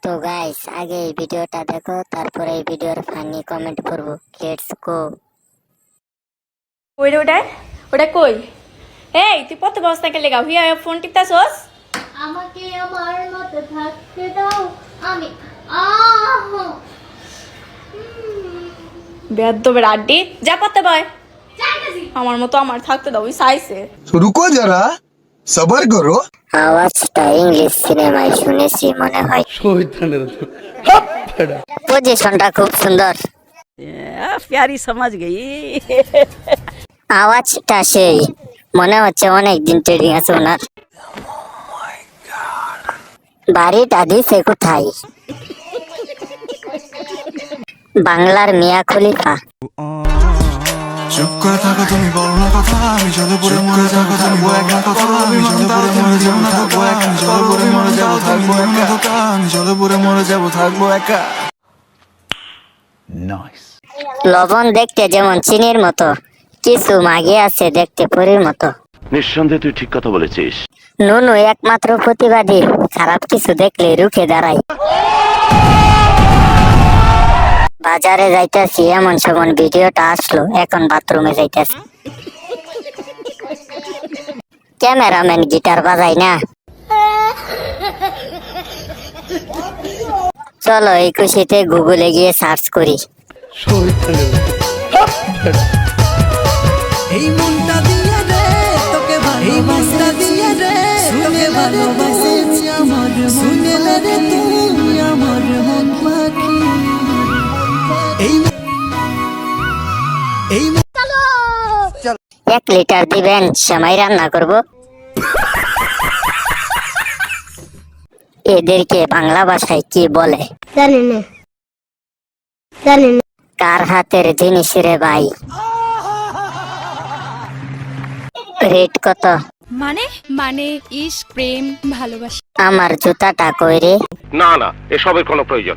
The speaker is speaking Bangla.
তো গাইস আগে এই ভিডিওটা দেখো, তারপরে এই ভিডিওর ফানি কমেন্ট করবো। Let's go. ওই রে ওটা কই? এই তুই কত বস্তা কে লেগাও হিয়া ফোন টিপতাছস? আমাকে আমার মতো থাকতে দাও, আমি বেয়াদবের আড্ডি যা পড়তে বয়। আমার মতো আমার থাকতে দাও, ওই সাইছে। रुको जरा सबर करो। আওয়াজটা ইংলিশ সিনেমায় শুনেছি মনে হয়। পজিশনটা খুব সুন্দর, प्यारी समझ गई। আওয়াজটা সেই, মনে হচ্ছে অনেকদিন ট্রেডিং আছে ওনার। বাড়িটা দিছে কোথায়? বাংলার মিয়া খলিফা। চুপ করে থাকো তুমি বলো না কথা, আমি জলে পড়ে মরে যাবো থাকবো একা কথা, আমি জলে পড়ে মরে যাবো থাকবো একা, আমি জলে পড়ে মরে যাবো থাকবো একা, আমি জলে পড়ে মরে যাবো থাকবো একা। লবণ দেখতে যেমন চিনির মতো, কিছু মাগে আছে দেখতে পরীর মতো। নিঃসন্দেহে তুই ঠিক কথা বলেছিস। নুনু একমাত্র প্রতিবাদী, খারাপ কিছু দেখলে রুখে দাঁড়ায়। বাজারে যাইতেছি এমন সময় ভিডিওটা আসলো, এখন বাথরুমে যাইতেছি। ক্যামেরাম্যান গিটার বাজাই না। চলো এই খুশিতে গুগলে গিয়ে সার্চ করি। এই মনটা দিয়া রে তোকে ভালোবাসা দিয়া রে তোকে ভালোবাসেছি আমার শুনেলে রে তুমি আমার মন পাখি। এই 1 লিটার দিবেন, সেমাই রান্না করব। এদেরকে বাংলা ভাষায় কি বলে জানি না। কার হাতের জিনিস রে ভাই? রেট কত? মানে ইশক, প্রেম, ভালোবাসা। আমার জুতাটা কই রে? না এসবের কোনো প্রয়োজন নেই।